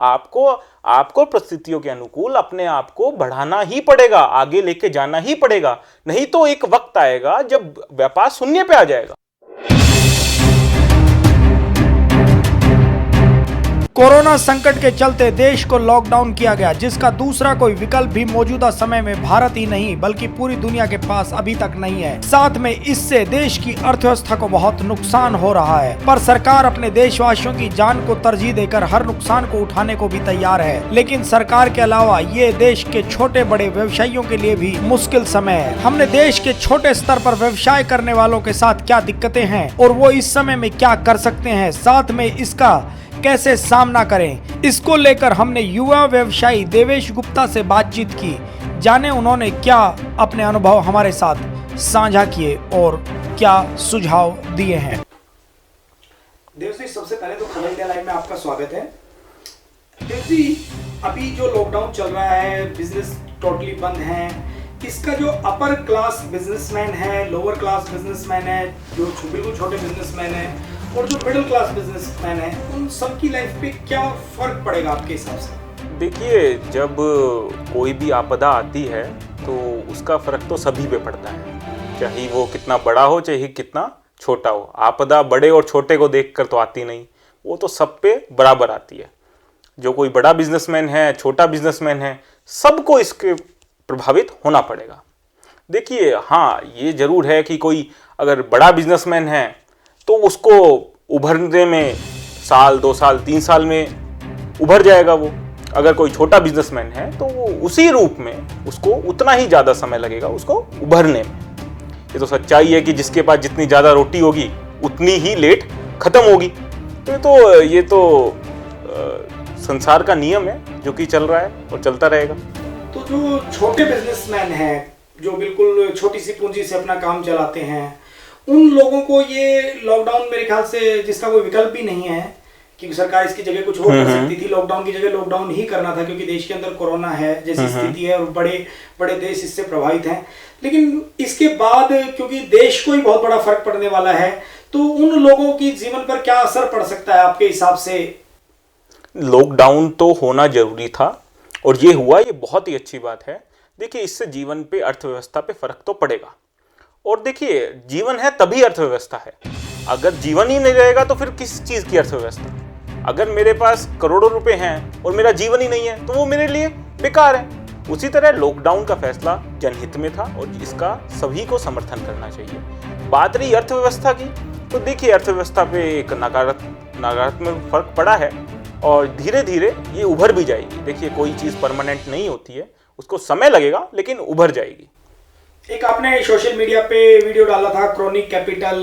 आपको आपको परिस्थितियों के अनुकूल अपने आप को बढ़ाना ही पड़ेगा, आगे लेके जाना ही पड़ेगा, नहीं तो एक वक्त आएगा जब व्यापार शून्य पे आ जाएगा। कोरोना संकट के चलते देश को लॉकडाउन किया गया, जिसका दूसरा कोई विकल्प भी मौजूदा समय में भारत ही नहीं बल्कि पूरी दुनिया के पास अभी तक नहीं है। साथ में इससे देश की अर्थव्यवस्था को बहुत नुकसान हो रहा है, पर सरकार अपने देशवासियों की जान को तरजीह देकर हर नुकसान को उठाने को भी तैयार है। लेकिन सरकार के अलावा ये देश के छोटे बड़े व्यवसायियों के लिए भी मुश्किल समय है। हमने देश के छोटे स्तर पर व्यवसाय करने वालों के साथ क्या दिक्कतें हैं और वो इस समय में क्या कर सकते हैं, साथ में इसका कैसे सामना करें, इसको लेकर हमने युवा व्यवसायी देवेश गुप्ता से बातचीत की। जाने उन्होंने क्या अपने अनुभव हमारे साथ साझा किए और क्या सुझाव दिए हैं। देव जी, सबसे पहले तो खबर इंडिया लाइव में आपका स्वागत है। देव जी, अभी जो लॉकडाउन चल रहा है, बिजनेस टोटली बंद है, इसका जो अपर क्लास बिजनेसमैन है, लोअर क्लास बिजनेसमैन है, जो बिल्कुल छोटे बिजनेसमैन है और जो मिडिल क्लास बिजनेसमैन है, उन सबकी लाइफ पे क्या फर्क पड़ेगा आपके हिसाब से? देखिए, जब कोई भी आपदा आती है तो उसका फर्क तो सभी पे पड़ता है, चाहे वो कितना बड़ा हो चाहे कितना छोटा हो। आपदा बड़े और छोटे को देखकर तो आती नहीं, वो तो सब पे बराबर आती है। जो कोई बड़ा बिजनेसमैन है, छोटा बिजनेसमैन है, सबको इसके प्रभावित होना पड़ेगा। देखिए, हाँ, ये जरूर है कि कोई अगर बड़ा बिजनेसमैन है तो उसको उभरने में साल, 2 साल, 3 साल में उभर जाएगा वो। अगर कोई छोटा बिजनेसमैन है तो वो उसी रूप में उसको उतना ही ज़्यादा समय लगेगा उसको उभरने में। ये तो सच्चाई है कि जिसके पास जितनी ज़्यादा रोटी होगी उतनी ही लेट खत्म होगी। तो ये तो संसार का नियम है जो कि चल रहा है और चलता रहेगा। तो जो छोटे बिजनेसमैन हैं, जो बिल्कुल छोटी सी पूंजी से अपना काम चलाते हैं, उन लोगों को ये लॉकडाउन मेरे ख्याल से, जिसका कोई विकल्प भी नहीं है, क्योंकि सरकार इसकी जगह कुछ और कर सकती थी। लॉकडाउन की जगह लॉकडाउन ही करना था, क्योंकि देश के अंदर कोरोना है जैसी स्थिति है और बड़े बड़े देश इससे प्रभावित हैं। लेकिन इसके बाद क्योंकि देश को ही बहुत बड़ा फर्क पड़ने वाला है, तो उन लोगों की जीवन पर क्या असर पड़ सकता है आपके हिसाब से? लॉकडाउन तो होना जरूरी था और ये हुआ, ये बहुत ही अच्छी बात है। देखिए, इससे जीवन पे, अर्थव्यवस्था पे फर्क तो पड़ेगा। और देखिए, जीवन है तभी अर्थव्यवस्था है। अगर जीवन ही नहीं रहेगा तो फिर किस चीज़ की अर्थव्यवस्था? अगर मेरे पास करोड़ों रुपए हैं और मेरा जीवन ही नहीं है तो वो मेरे लिए बेकार है। उसी तरह लॉकडाउन का फैसला जनहित में था और इसका सभी को समर्थन करना चाहिए। बात रही अर्थव्यवस्था की, तो देखिए, अर्थव्यवस्था पे एक नकारात्मक फर्क पड़ा है और धीरे धीरे ये उभर भी जाएगी। देखिए, कोई चीज़ परमानेंट नहीं होती है, उसको समय लगेगा लेकिन उभर जाएगी। एक आपने सोशल मीडिया पे वीडियो डाला था, क्रॉनिक कैपिटल,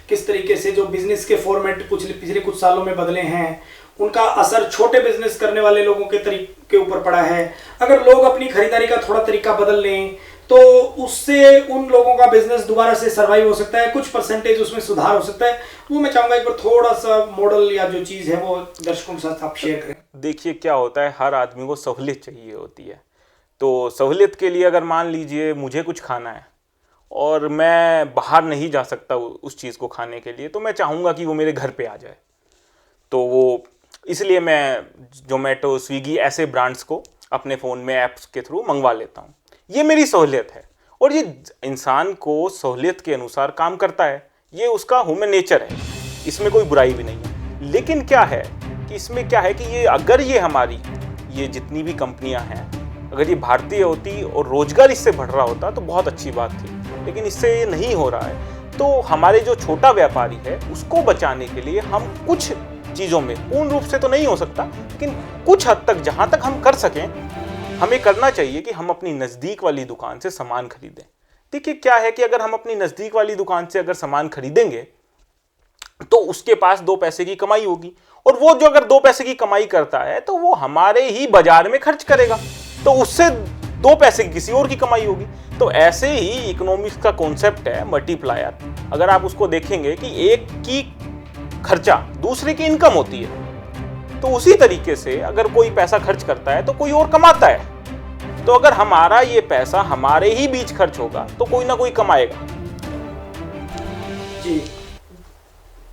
किस तरीके से जो बिजनेस के फॉर्मेट पिछले कुछ सालों में बदले हैं, उनका असर छोटे बिजनेस करने वाले लोगों के तरीके ऊपर पड़ा है। अगर लोग अपनी खरीदारी का थोड़ा तरीका बदल लें तो उससे उन लोगों का बिजनेस दोबारा से सर्वाइव हो सकता है, कुछ परसेंटेज उसमें सुधार हो सकता है। वो मैं चाहूंगा एक बार थोड़ा सा मॉडल या जो चीज़ है वो दर्शकों के साथ आप शेयर करें। देखिए, क्या होता है, हर आदमी को सहूलियत चाहिए होती है। तो सहूलियत के लिए अगर मान लीजिए मुझे कुछ खाना है और मैं बाहर नहीं जा सकता उस चीज़ को खाने के लिए, तो मैं चाहूँगा कि वो मेरे घर पे आ जाए। तो वो इसलिए मैं जोमेटो, स्विगी ऐसे ब्रांड्स को अपने फ़ोन में ऐप्स के थ्रू मंगवा लेता हूँ। ये मेरी सहूलियत है और ये इंसान को सहूलियत के अनुसार काम करता है, ये उसका ह्यूमन नेचर है, इसमें कोई बुराई भी नहीं है। लेकिन क्या है कि इसमें क्या है कि ये अगर ये हमारी ये जितनी भी कंपनियां हैं, अगर ये भारतीय होती और रोजगार इससे बढ़ रहा होता तो बहुत अच्छी बात थी, लेकिन इससे ये नहीं हो रहा है। तो हमारे जो छोटा व्यापारी है उसको बचाने के लिए हम कुछ चीज़ों में, पूर्ण रूप से तो नहीं हो सकता लेकिन कुछ हद तक जहाँ तक हम कर सकें, हमें करना चाहिए कि हम अपनी नज़दीक वाली दुकान से सामान खरीदें। देखिए, क्या है कि अगर हम अपनी नज़दीक वाली दुकान से अगर सामान खरीदेंगे तो उसके पास 2 पैसे की कमाई होगी, और वो जो अगर 2 पैसे की कमाई करता है तो वो हमारे ही बाजार में खर्च करेगा, तो उससे 2 पैसे की किसी और की कमाई होगी। तो ऐसे ही इकोनॉमिक्स का कॉन्सेप्ट है मल्टीप्लायर। अगर आप उसको देखेंगे कि एक की खर्चा दूसरे की इनकम होती है, तो उसी तरीके से अगर कोई पैसा खर्च करता है तो कोई और कमाता है। तो अगर हमारा ये पैसा हमारे ही बीच खर्च होगा तो कोई ना कोई कमाएगा। जी,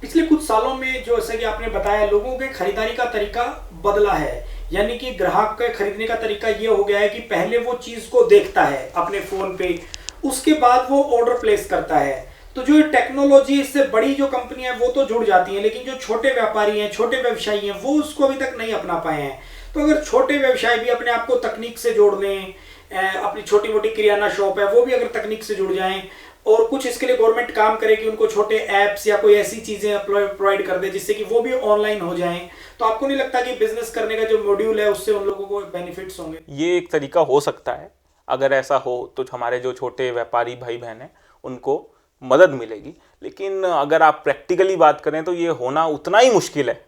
पिछले कुछ सालों में जो जैसे कि आपने बताया, लोगों के खरीदारी का तरीका बदला है। यानी कि ग्राहक का खरीदने का तरीका ये हो गया है कि पहले वो चीज को देखता है अपने फोन पे, उसके बाद वो ऑर्डर प्लेस करता है। तो जो टेक्नोलॉजी, इससे बड़ी जो कंपनियां वो तो जुड़ जाती हैं, लेकिन जो छोटे व्यापारी हैं, छोटे व्यवसायी हैं, वो उसको अभी तक नहीं अपना पाए हैं। तो अगर छोटे व्यवसायी भी अपने आप को तकनीक से जोड़ लें, अपनी छोटी मोटी किराना शॉप है वो भी अगर तकनीक से जुड़ जाएं, और कुछ इसके लिए गवर्नमेंट काम करे कि उनको छोटे ऐप्स या कोई ऐसी चीजें प्रोवाइड कर दे जिससे कि वो भी ऑनलाइन हो जाएं, तो आपको नहीं लगता कि बिजनेस करने का जो मॉड्यूल है उससे उन लोगों को बेनिफिट्स होंगे? ये एक तरीका हो सकता है। अगर ऐसा हो तो हमारे जो छोटे व्यापारी भाई बहन हैं उनको मदद मिलेगी, लेकिन अगर आप प्रैक्टिकली बात करें तो ये होना उतना ही मुश्किल है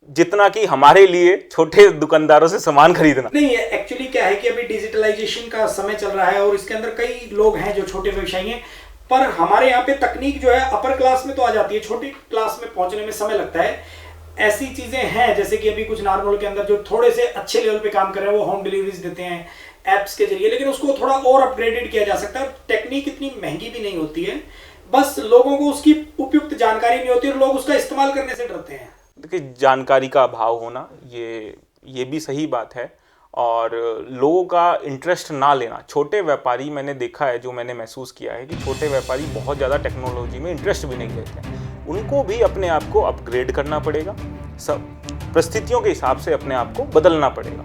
जितना कि हमारे लिए छोटे दुकानदारों से सामान खरीदना। नहीं, एक्चुअली क्या है कि अभी डिजिटलाइजेशन का समय चल रहा है और इसके अंदर कई लोग हैं जो छोटे व्यवसायी हैं, पर हमारे यहाँ पे तकनीक जो है अपर क्लास में तो आ जाती है, छोटी क्लास में पहुंचने में समय लगता है। ऐसी चीजें हैं जैसे कि अभी कुछ नॉर्मल के अंदर जो थोड़े से अच्छे लेवल पे काम कर रहे हैं वो होम डिलीवरीज देते हैं एप्स के जरिए, लेकिन उसको थोड़ा और अपग्रेडेड किया जा सकता है। टेक्निक इतनी महंगी भी नहीं होती है, बस लोगों को उसकी उपयुक्त जानकारी नहीं होती और लोग उसका इस्तेमाल करने से डरते हैं। देखिए, जानकारी का अभाव होना ये भी सही बात है, और लोगों का इंटरेस्ट ना लेना। छोटे व्यापारी, मैंने देखा है, जो मैंने महसूस किया है कि छोटे व्यापारी बहुत ज़्यादा टेक्नोलॉजी में इंटरेस्ट भी नहीं लेते हैं। उनको भी अपने आप को अपग्रेड करना पड़ेगा, सब परिस्थितियों के हिसाब से अपने आप को बदलना पड़ेगा।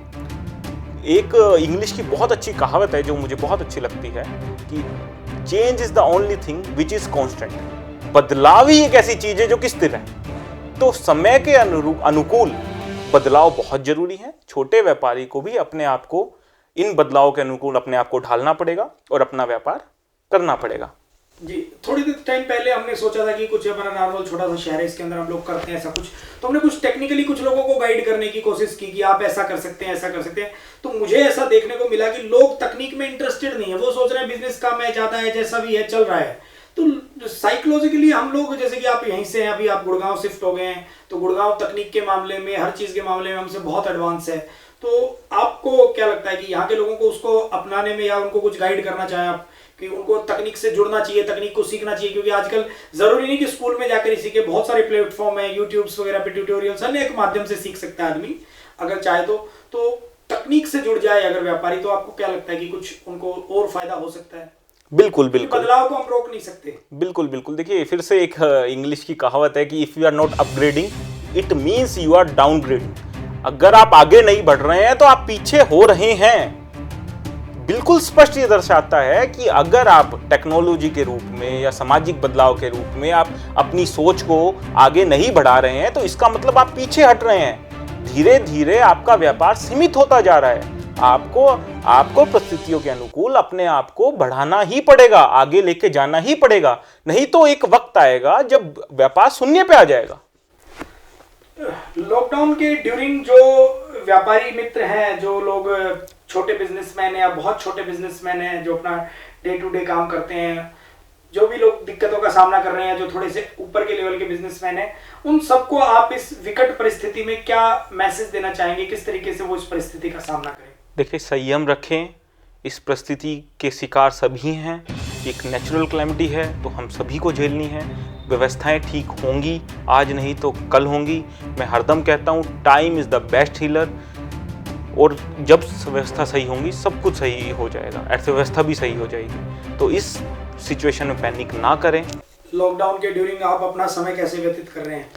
एक इंग्लिश की बहुत अच्छी कहावत है जो मुझे बहुत अच्छी लगती है कि change is the only thing which is constant. बदलाव ही एक ऐसी चीज़ है जो कि स्थिर है। तो समय के अनुकूल बदलाव बहुत जरूरी है। छोटे व्यापारी को भी अपने आप को इन बदलावों के अनुकूल अपने आप को ढालना पड़ेगा और अपना व्यापार करना पड़ेगा। जी, थोड़ी देर टाइम पहले हमने सोचा था कि कुछ हमारा नॉर्मल छोटा सा शहर है, इसके अंदर हम लोग करते हैं ऐसा कुछ, तो हमने कुछ टेक्निकली कुछ लोगों को गाइड करने की कोशिश की कि आप ऐसा कर सकते हैं, ऐसा कर सकते हैं। तो मुझे ऐसा देखने को मिला कि लोग तकनीक में इंटरेस्टेड नहीं है, वो सोच रहे हैं बिजनेस काम है, ज्यादा है, जैसा भी है चल रहा है। तो साइकोलॉजिकली हम लोग, जैसे कि आप यहीं से हैं, अभी आप गुड़गांव शिफ्ट हो गए हैं, तो गुड़गांव तकनीक के मामले में, हर चीज़ के मामले में हमसे बहुत एडवांस है। तो आपको क्या लगता है कि यहाँ के लोगों को उसको अपनाने में, या उनको कुछ गाइड करना चाहें आप कि उनको तकनीक से जुड़ना चाहिए, तकनीक को सीखना चाहिए? क्योंकि आजकल जरूरी नहीं कि स्कूल में जाकर ही सीखे, बहुत सारे प्लेटफॉर्म है, यूट्यूब्स वगैरह पे ट्यूटोरियल्स, अनेक माध्यम से सीख सकता है आदमी अगर चाहे तो तकनीक से जुड़ जाए अगर व्यापारी, तो आपको क्या लगता है कि कुछ उनको और फायदा हो सकता है? बिल्कुल बिल्कुल, बदलाव को हम रोक नहीं सकते। बिल्कुल बिल्कुल। देखिए, फिर से एक इंग्लिश की कहावत है कि if you are not upgrading it means you are downgrading. अगर आप आगे नहीं बढ़ रहे हैं तो आप पीछे हो रहे हैं। बिल्कुल स्पष्ट ये दर्शाता है कि अगर आप टेक्नोलॉजी के रूप में या सामाजिक बदलाव के रूप में आप अपनी सोच को आगे नहीं बढ़ा रहे हैं तो इसका मतलब आप पीछे हट रहे हैं। धीरे धीरे आपका व्यापार सीमित होता जा रहा है। आपको परिस्थितियों के अनुकूल अपने आप को बढ़ाना ही पड़ेगा, आगे लेके जाना ही पड़ेगा, नहीं तो एक वक्त आएगा जब व्यापार शून्य पे आ जाएगा। लॉकडाउन के ड्यूरिंग जो व्यापारी मित्र हैं, जो लोग छोटे बिजनेसमैन हैं या बहुत छोटे बिजनेसमैन हैं जो अपना डे टू डे काम करते हैं, जो भी लोग दिक्कतों का सामना कर रहे हैं, जो थोड़े से ऊपर के लेवल के बिजनेसमैन हैं, उन सबको आप इस विकट परिस्थिति में क्या मैसेज देना चाहेंगे? किस तरीके से वो इस परिस्थिति का सामना करें? देखिए, संयम रखें। इस परिस्थिति के शिकार सभी हैं। एक नेचुरल क्लैमिटी है तो हम सभी को झेलनी है। व्यवस्थाएं ठीक होंगी, आज नहीं तो कल होंगी। मैं हरदम कहता हूँ time is the best healer, और जब व्यवस्था सही होंगी सब कुछ सही हो जाएगा, अर्थव्यवस्था भी सही हो जाएगी। तो इस सिचुएशन में पैनिक ना करें। लॉकडाउन के ड्यूरिंग आप अपना समय कैसे व्यतीत कर रहे हैं?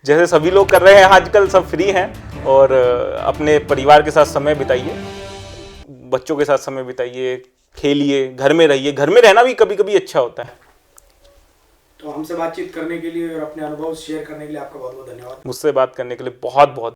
जैसे सभी लोग कर रहे हैं आजकल, सब फ्री हैं और अपने परिवार के साथ समय बिताइए, बच्चों के साथ समय बिताइए, खेलिए, घर में रहिए। घर में रहना भी कभी कभी अच्छा होता है। तो हमसे बातचीत करने के लिए और अपने अनुभव शेयर करने के लिए आपका बहुत बहुत धन्यवाद। मुझसे बात करने के लिए बहुत बहुत